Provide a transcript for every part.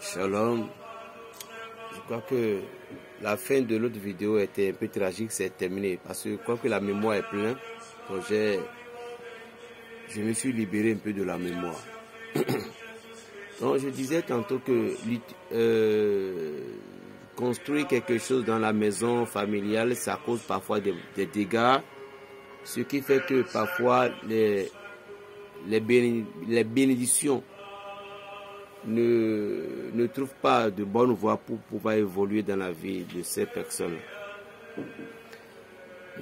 Shalom. Je crois que la fin de l'autre vidéo était un peu tragique, c'est terminé. Parce que je crois que la mémoire est pleine. Donc je me suis libéré un peu de la mémoire. Donc je disais tantôt que construire quelque chose dans la maison familiale, ça cause parfois des dégâts. Ce qui fait que parfois les bénédictions ne trouvent pas de bonne voie pour pouvoir évoluer dans la vie de ces personnes.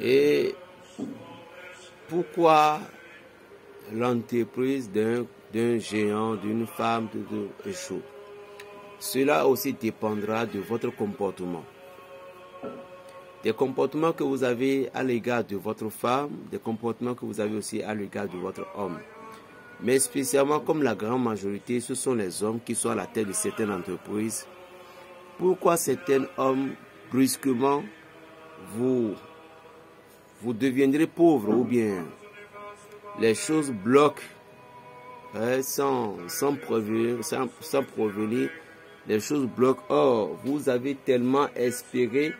Et pourquoi l'entreprise d'un géant, d'une femme, échoue? Cela aussi dépendra de votre comportement. Des comportements que vous avez à l'égard de votre femme, des comportements que vous avez aussi à l'égard de votre homme. Mais spécialement comme la grande majorité, ce sont les hommes qui sont à la tête de certaines entreprises. Pourquoi certains hommes, brusquement, vous deviendrez pauvres ou bien les choses bloquent sans provenir, les choses bloquent. Or, vous avez tellement espéré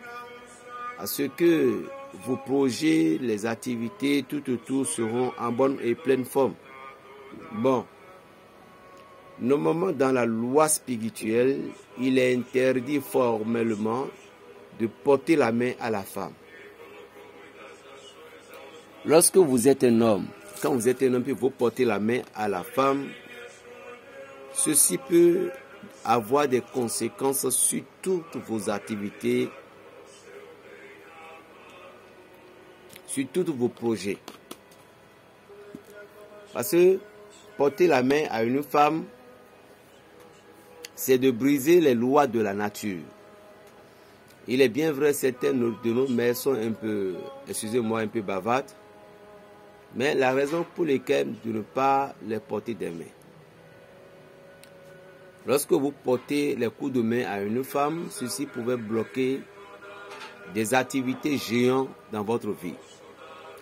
à ce que vos projets, les activités, tout autour seront en bonne et pleine forme. Bon, normalement dans la loi spirituelle, il est interdit formellement de porter la main à la femme. Lorsque vous êtes un homme, quand vous êtes un homme et vous portez la main à la femme, ceci peut avoir des conséquences sur toutes vos activités, sur tous vos projets. Parce que porter la main à une femme, c'est de briser les lois de la nature. Il est bien vrai, certaines de nos mères sont un peu, excusez-moi, un peu bavardes. Mais la raison pour laquelle de ne pas les porter des mains. Lorsque vous portez les coups de main à une femme, ceci pouvait bloquer des activités géantes dans votre vie.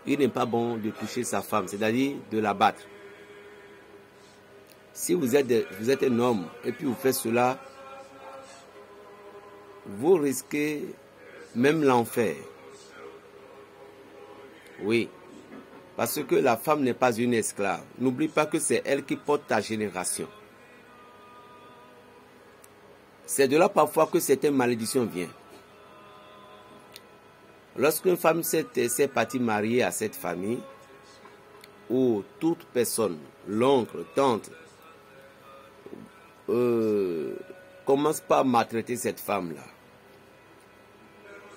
Il n'est pas bon de toucher sa femme, c'est-à-dire de la battre. Si vous êtes un homme et puis vous faites cela, vous risquez même l'enfer. Oui, parce que la femme n'est pas une esclave. N'oublie pas que c'est elle qui porte ta génération. C'est de là parfois que certaines malédictions viennent. Lorsqu'une femme s'est partie marier à cette famille, ou toute personne, l'oncle, tante, commence par maltraiter cette femme-là.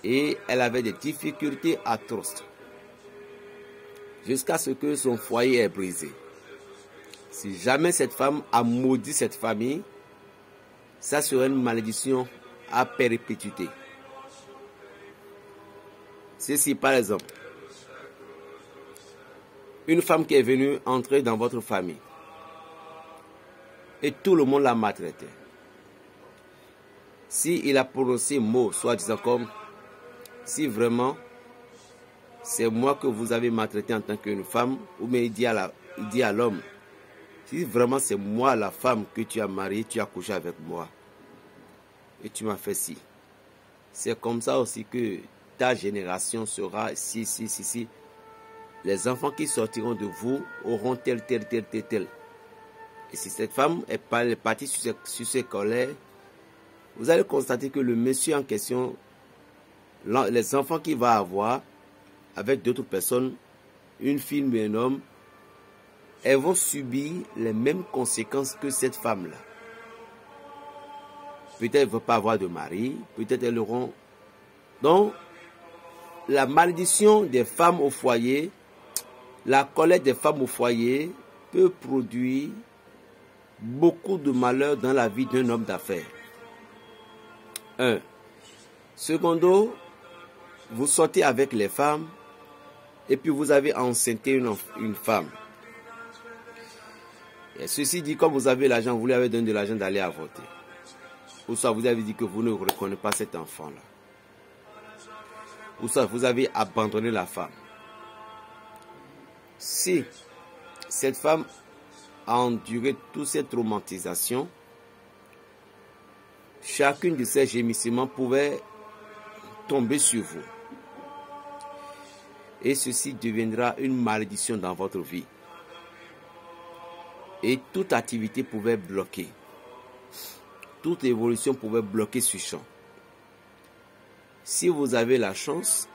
Et elle avait des difficultés atroces. Jusqu'à ce que son foyer est brisé. Si jamais cette femme a maudit cette famille, ça serait une malédiction à perpétuité. Ceci par exemple, une femme qui est venue entrer dans votre famille et tout le monde l'a maltraité. Si il a prononcé mot, soit disant comme, si vraiment c'est moi que vous avez maltraité en tant qu'une femme, ou bien il dit à l'homme, si vraiment c'est moi la femme que tu as mariée, tu as couché avec moi, et tu m'as fait ci. C'est comme ça aussi que ta génération sera si. Les enfants qui sortiront de vous auront tel. Et si cette femme est partie sur ses colères, vous allez constater que le monsieur en question, les enfants qu'il va avoir avec d'autres personnes, une fille ou un homme, elles vont subir les mêmes conséquences que cette femme-là. Peut-être elles ne vont pas avoir de mari, peut-être elles auront... Donc, la malédiction des femmes au foyer, la colère des femmes au foyer peut produire beaucoup de malheur dans la vie d'un homme d'affaires. 1. Secondo, vous sortez avec les femmes et puis vous avez enceinté une femme. Et ceci dit, comme vous avez l'argent, vous lui avez donné de l'argent d'aller avorter. Ou soit vous avez dit que vous ne reconnaissez pas cet enfant-là. Ou soit vous avez abandonné la femme. Si cette femme a enduré toute cette traumatisation, chacun de ces gémissements pouvait tomber sur vous. Et ceci deviendra une malédiction dans votre vie. Et toute activité pouvait bloquer. Toute évolution pouvait bloquer ce champ. Si vous avez la chance,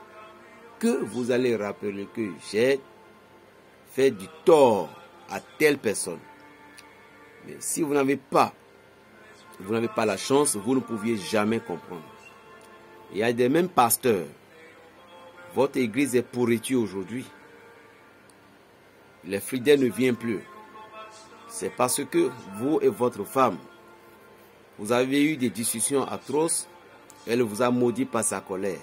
que vous allez rappeler que j'ai fait du tort à telle personne. Mais si vous n'avez pas la chance, vous ne pouviez jamais comprendre. Il y a des mêmes pasteurs. Votre église est pourrie aujourd'hui. Les fidèles ne viennent plus. C'est parce que vous et votre femme, vous avez eu des discussions atroces. Elle vous a maudit par sa colère.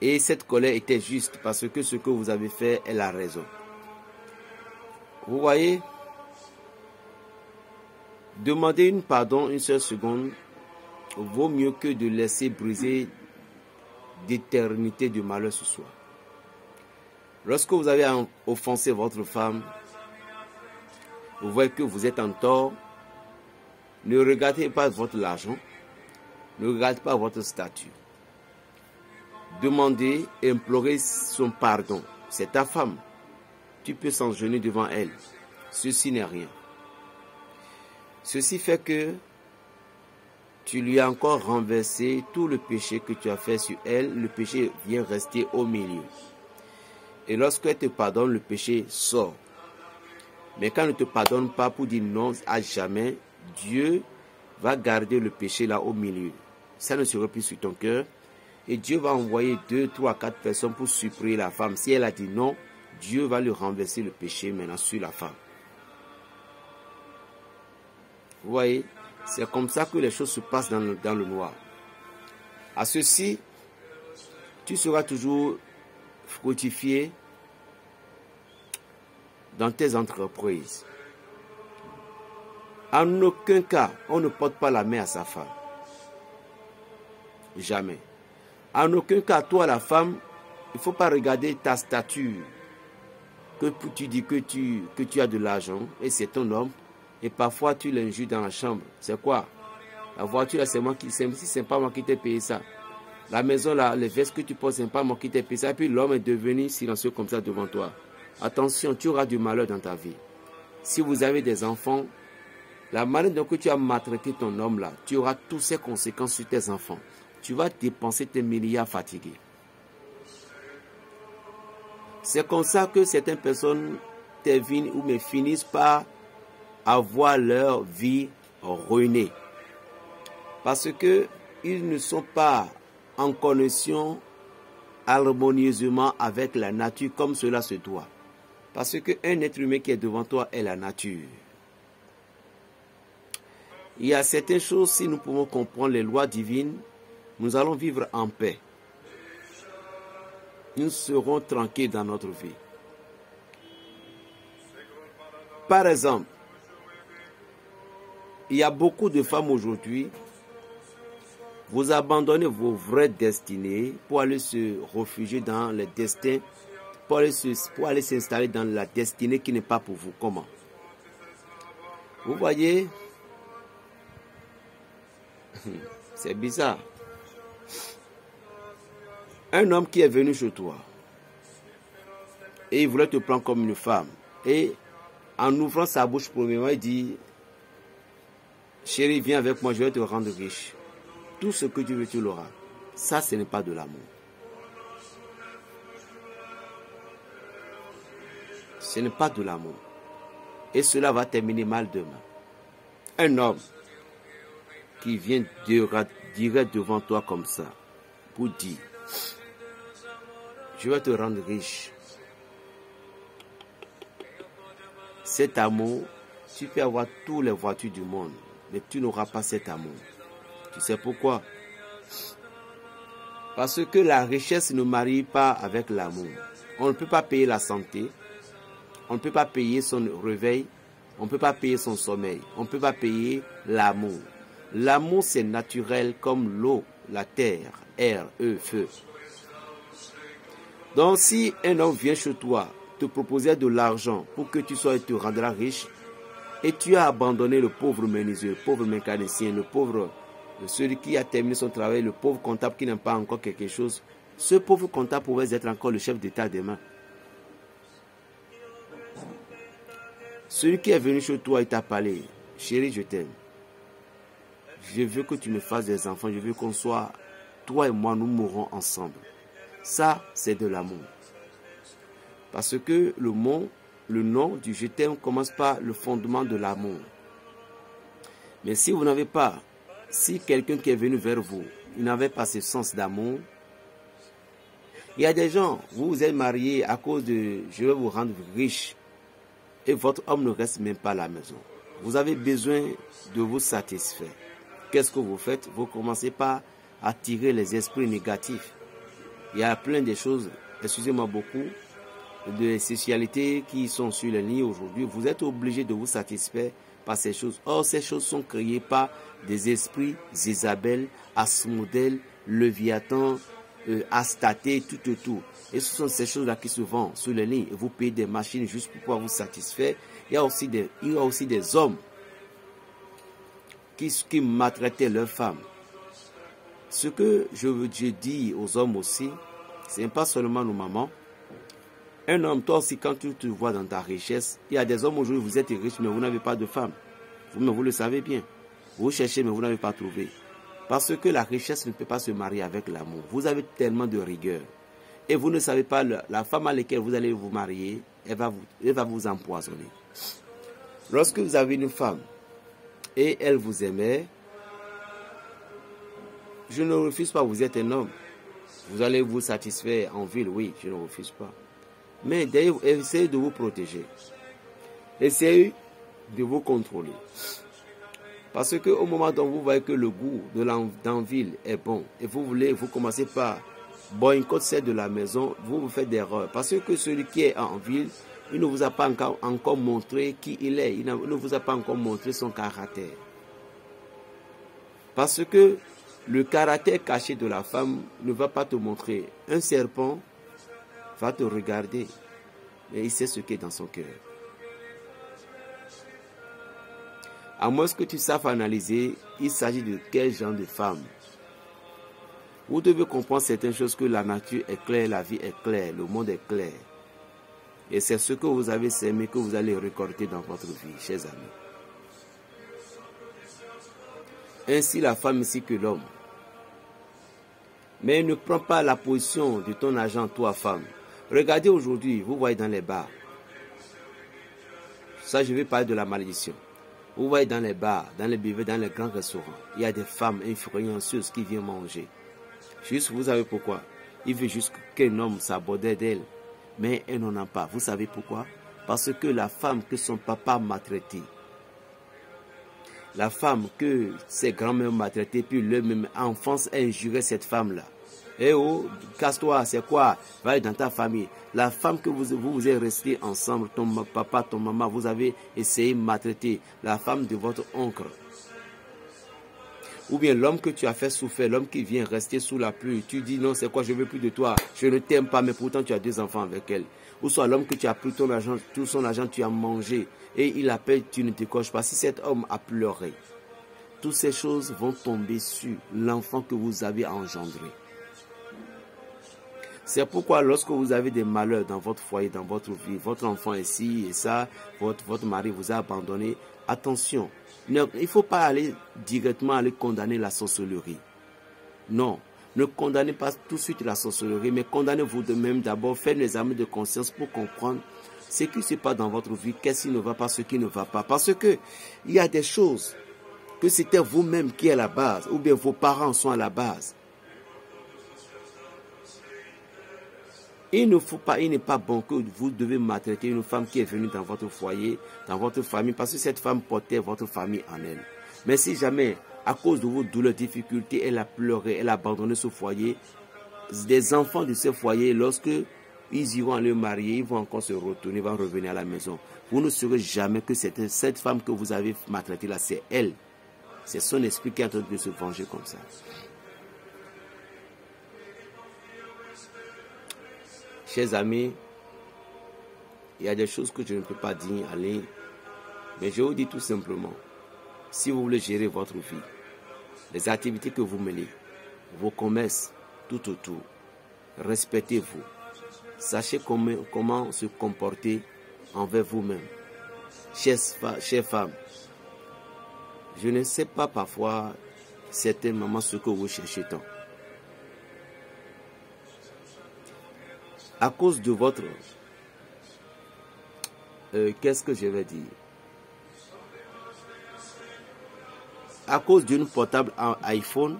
Et cette colère était juste parce que ce que vous avez fait, elle a raison. Vous voyez, demander une pardon une seule seconde vaut mieux que de laisser briser d'éternité de malheur ce soir. Lorsque vous avez offensé votre femme, vous voyez que vous êtes en tort. Ne regardez pas votre argent, ne regardez pas votre statut. Demandez, implorez son pardon. C'est ta femme. Tu peux s'engenouiller devant elle. Ceci n'est rien. Ceci fait que tu lui as encore renversé tout le péché que tu as fait sur elle. Le péché vient rester au milieu. Et lorsqu'elle te pardonne, le péché sort. Mais quand elle ne te pardonne pas pour dire non à jamais, Dieu va garder le péché là au milieu. Ça ne sera plus sur ton cœur. Et Dieu va envoyer 2, 3, 4 personnes pour supprimer la femme. Si elle a dit non, Dieu va lui renverser le péché maintenant sur la femme. Vous voyez, c'est comme ça que les choses se passent dans le noir. À ceci, tu seras toujours fructifié dans tes entreprises. En aucun cas, on ne porte pas la main à sa femme. Jamais. En aucun cas, toi la femme, il ne faut pas regarder ta stature. Que tu dis que tu as de l'argent et c'est ton homme. Et parfois tu l'injures dans la chambre. C'est quoi? La voiture là, c'est pas moi qui t'ai payé ça. La maison là, les vestes que tu portes, c'est pas moi qui t'ai payé ça. Et puis l'homme est devenu silencieux comme ça devant toi. Attention, tu auras du malheur dans ta vie. Si vous avez des enfants, la manière dont tu as maltraité ton homme là, tu auras toutes ces conséquences sur tes enfants. Tu vas dépenser tes milliards fatigués. C'est comme ça que certaines personnes terminent ou mais finissent par avoir leur vie ruinée. Parce qu'ils ne sont pas en connexion harmonieusement avec la nature comme cela se doit. Parce qu'un être humain qui est devant toi est la nature. Il y a certaines choses, si nous pouvons comprendre les lois divines, nous allons vivre en paix. Nous serons tranquilles dans notre vie. Par exemple, il y a beaucoup de femmes aujourd'hui, vous abandonnez vos vraies destinées pour aller se réfugier dans les destins, pour aller s'installer dans la destinée qui n'est pas pour vous. Comment? Vous voyez, c'est bizarre. Un homme qui est venu chez toi et il voulait te prendre comme une femme. Et en ouvrant sa bouche premièrement, il dit: chérie, viens avec moi, je vais te rendre riche. Tout ce que tu veux, tu l'auras. Ça, ce n'est pas de l'amour. Ce n'est pas de l'amour. Et cela va terminer mal demain. Un homme qui vient direct devant toi comme ça, pour dire: je vais te rendre riche. Cet amour, tu peux avoir toutes les voitures du monde, mais tu n'auras pas cet amour. Tu sais pourquoi? Parce que la richesse ne marie pas avec l'amour. On ne peut pas payer la santé, on ne peut pas payer son réveil, on ne peut pas payer son sommeil, on ne peut pas payer l'amour. L'amour, c'est naturel comme l'eau, la terre, air, feu. Donc si un homme vient chez toi te proposer de l'argent pour que tu sois et te rendras riche, Et tu as abandonné le pauvre menuisier, le pauvre mécanicien, le pauvre, celui qui a terminé son travail, le pauvre comptable qui n'a pas encore quelque chose. Ce pauvre comptable pouvait être encore le chef d'État demain. Celui qui est venu chez toi et t'a parlé, chérie, je t'aime. Je veux que tu me fasses des enfants, je veux qu'on soit, toi et moi, nous mourrons ensemble. Ça, c'est de l'amour. Parce que le nom du je t'aime commence par le fondement de l'amour. Mais si vous n'avez pas, si quelqu'un qui est venu vers vous, il n'avait pas ce sens d'amour, il y a des gens, vous vous êtes mariés à cause de je vais vous rendre riche et votre homme ne reste même pas à la maison. Vous avez besoin de vous satisfaire. Qu'est-ce que vous faites? Vous commencez par attirer les esprits négatifs. Il y a plein de choses, excusez-moi beaucoup, de sexualités qui sont sur les lignes aujourd'hui. Vous êtes obligé de vous satisfaire par ces choses. Or, ces choses sont créées par des esprits, Isabelle, Asmodèle, Léviathan, Astaté, tout. Et ce sont ces choses-là qui se vendent sur les lignes. Et vous payez des machines juste pour pouvoir vous satisfaire. Il y a aussi des hommes qui maltraitaient leurs femmes. Ce que je dis aux hommes aussi, ce n'est pas seulement nos mamans. Un homme, toi aussi, quand tu te vois dans ta richesse, il y a des hommes aujourd'hui, vous êtes riches, mais vous n'avez pas de femme. Vous le savez bien. Vous cherchez, mais vous n'avez pas trouvé. Parce que la richesse ne peut pas se marier avec l'amour. Vous avez tellement de rigueur. Et vous ne savez pas, la femme à laquelle vous allez vous marier, elle va vous empoisonner. Lorsque vous avez une femme et elle vous aimait, je ne refuse pas, vous êtes un homme. Vous allez vous satisfaire en ville, oui, je ne refuse pas. Mais d'ailleurs, essayez de vous protéger. Essayez de vous contrôler. Parce qu'au moment où vous voyez que le goût de l'envie est bon, et vous commencez par boycotter celle de la maison, vous faites des erreurs. Parce que celui qui est en ville, il ne vous a pas encore montré qui il est. Il ne vous a pas encore montré son caractère. Parce que le caractère caché de la femme ne va pas te montrer. Un serpent va te regarder, mais il sait ce qui est dans son cœur. À moins que tu saches analyser, il s'agit de quel genre de femme. Vous devez comprendre certaines choses, que la nature est claire, la vie est claire, le monde est clair. Et c'est ce que vous avez sémé que vous allez récolter dans votre vie, chers amis. Ainsi la femme ici que l'homme. Mais ne prends pas la position de ton agent, toi femme. Regardez aujourd'hui, vous voyez dans les bars. Ça, je vais parler de la malédiction. Vous voyez dans les bars, dans les buvets, dans les grands restaurants, il y a des femmes influenceuses qui viennent manger. Juste, vous savez pourquoi? Il veut juste qu'un homme s'aborde d'elle, mais elle n'en a pas. Vous savez pourquoi? Parce que la femme que son papa m'a traitée, la femme que ses grands-mères m'a traitée, puis leur-même enfance a injuré cette femme-là. Eh oh, casse-toi, c'est quoi? Va aller dans ta famille. La femme que vous êtes restés ensemble, ton papa, ton maman, vous avez essayé de maltraiter. La femme de votre oncle. Ou bien l'homme que tu as fait souffrir, l'homme qui vient rester sous la pluie. Tu dis non, c'est quoi, je ne veux plus de toi. Je ne t'aime pas, mais pourtant tu as 2 enfants avec elle. Ou soit l'homme que tu as pris ton argent, tout son argent, tu as mangé. Et il appelle, tu ne te coches pas. Si cet homme a pleuré, toutes ces choses vont tomber sur l'enfant que vous avez engendré. C'est pourquoi lorsque vous avez des malheurs dans votre foyer, dans votre vie, votre enfant est ci et ça, votre mari vous a abandonné, attention, il ne faut pas aller directement condamner la sorcellerie. Non, ne condamnez pas tout de suite la sorcellerie, mais condamnez-vous de même d'abord, faites les examens de conscience pour comprendre ce qui se passe dans votre vie, qu'est-ce qui ne va pas, ce qui ne va pas. Parce que il y a des choses que c'était vous-même qui est à la base, ou bien vos parents sont à la base. Il n'est pas bon que vous devez maltraiter une femme qui est venue dans votre foyer, dans votre famille, parce que cette femme portait votre famille en elle. Mais si jamais, à cause de vos douleurs, difficultés, elle a pleuré, elle a abandonné ce foyer, des enfants de ce foyer, lorsque ils iront aller marier, ils vont encore se retourner, ils vont revenir à la maison. Vous ne saurez jamais que cette femme que vous avez maltraitée là, c'est elle. C'est son esprit qui est en train de se venger comme ça. Chers amis, il y a des choses que je ne peux pas dire, aller Mais je vous dis tout simplement, si vous voulez gérer votre vie, les activités que vous menez, vos commerces tout autour, respectez-vous. Sachez comment se comporter envers vous-même. Chère femme, je ne sais pas parfois certaines mamans ce que vous cherchez tant. À cause de votre... qu'est-ce que je vais dire? À cause d'une portable iPhone,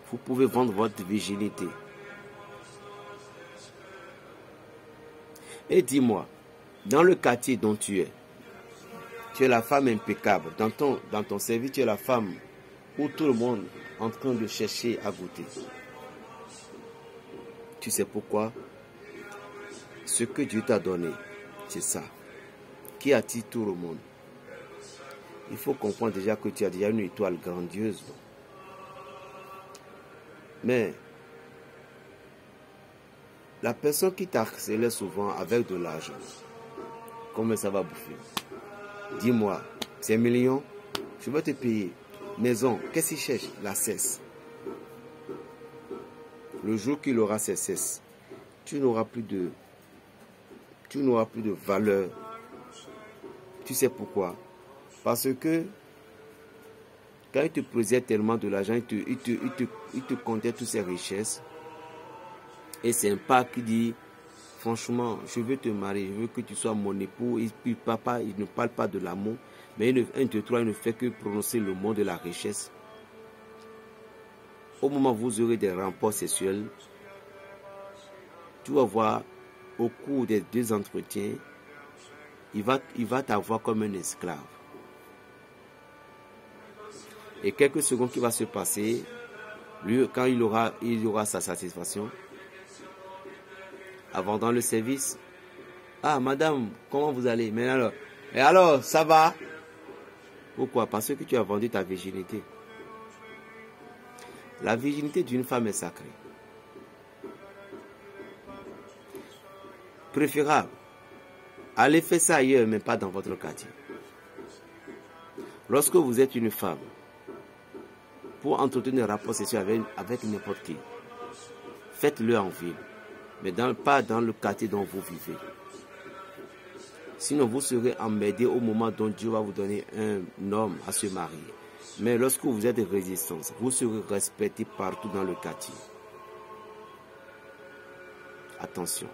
vous pouvez vendre votre virginité. Et dis-moi, dans le quartier dont tu es la femme impeccable. Dans ton service, tu es la femme où tout le monde est en train de chercher à goûter. Tu sais pourquoi? Ce que Dieu t'a donné, c'est ça, qui attire tout le monde. Il faut comprendre déjà que tu as déjà une étoile grandiose. Mais la personne qui t'harcèle souvent avec de l'argent, combien ça va bouffer? Dis-moi, c'est 1 million, je vais te payer. Maison, qu'est-ce qu'il cherche? La cesse. Le jour qu'il aura ses cesses, tu n'auras plus de valeur. Tu sais pourquoi? Parce que quand il te posait tellement de l'argent, il te comptait toutes ses richesses. Et c'est un pas qui dit, franchement, je veux te marier, je veux que tu sois mon époux. Et puis papa, il ne parle pas de l'amour, mais un de toi, il ne fait que prononcer le mot de la richesse. Au moment où vous aurez des rapports sexuels, tu vas voir, au cours des 2 entretiens, il va t'avoir comme un esclave. Et quelques secondes qui va se passer, lui, quand il aura sa satisfaction, avant dans le service, ah madame, comment vous allez? Mais alors, ça va? Pourquoi? Parce que tu as vendu ta virginité. La virginité d'une femme est sacrée. Préférable, allez faire ça ailleurs, mais pas dans votre quartier. Lorsque vous êtes une femme, pour entretenir un rapport sexuel avec n'importe qui, faites-le en ville, mais pas dans le quartier dont vous vivez. Sinon, vous serez emmerdé au moment dont Dieu va vous donner un homme à se marier. Mais lorsque vous êtes résistance, vous serez respecté partout dans le quartier. Attention,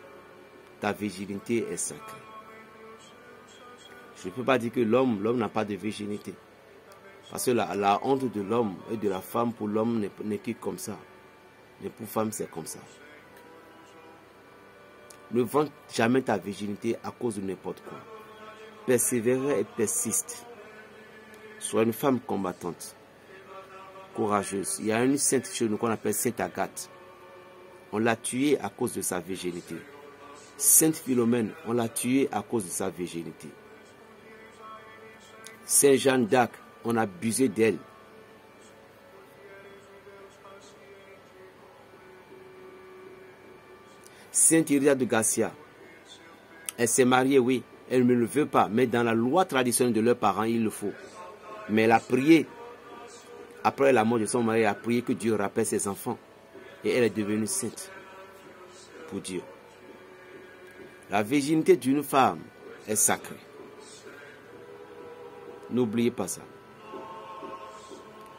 ta virginité est sacrée. Je ne peux pas dire que l'homme n'a pas de virginité. Parce que la honte de l'homme et de la femme pour l'homme n'est que comme ça. Mais pour femme, c'est comme ça. Ne vends jamais ta virginité à cause de n'importe quoi. Persévère et persiste. Sois une femme combattante, courageuse. Il y a une sainte chez nous qu'on appelle Sainte Agathe. On l'a tuée à cause de sa virginité. Sainte Philomène, on l'a tuée à cause de sa virginité. Sainte Jeanne d'Arc, on a abusé d'elle. Sainte Iria de Garcia, elle s'est mariée, oui, elle ne le veut pas, mais dans la loi traditionnelle de leurs parents, il le faut. Mais elle a prié, après la mort de son mari, elle a prié que Dieu rappelle ses enfants. Et elle est devenue sainte pour Dieu. La virginité d'une femme est sacrée. N'oubliez pas ça.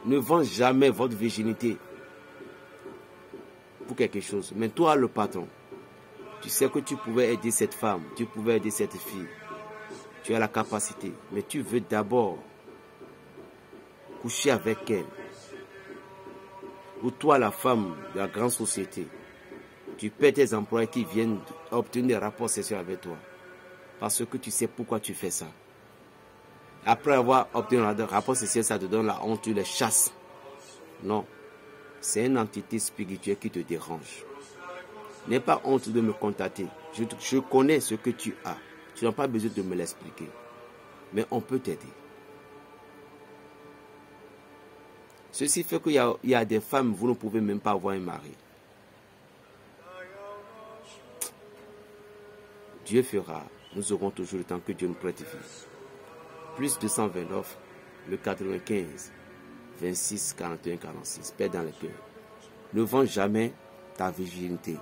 Ne vendez jamais votre virginité pour quelque chose. Mais toi, le patron, tu sais que tu pouvais aider cette femme, tu pouvais aider cette fille. Tu as la capacité, mais tu veux d'abord coucher avec elle. Ou toi, la femme de la grande société, tu paies tes employés qui viennent obtenir des rapports sexuels avec toi. Parce que tu sais pourquoi tu fais ça. Après avoir obtenu un rapport sexuel, ça te donne la honte, tu les chasses. Non. C'est une entité spirituelle qui te dérange. N'aie pas honte de me contacter. Je connais ce que tu as. Tu n'as pas besoin de me l'expliquer. Mais on peut t'aider. Ceci fait qu'il y a des femmes, vous ne pouvez même pas avoir un mari. Dieu fera. Nous aurons toujours le temps que Dieu nous prête vie. Plus 229, le 95, 26, 41, 46. Paix dans le cœur. Ne vends jamais ta virginité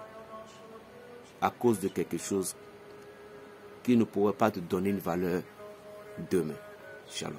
à cause de quelque chose qui ne pourrait pas te donner une valeur demain. Shalom.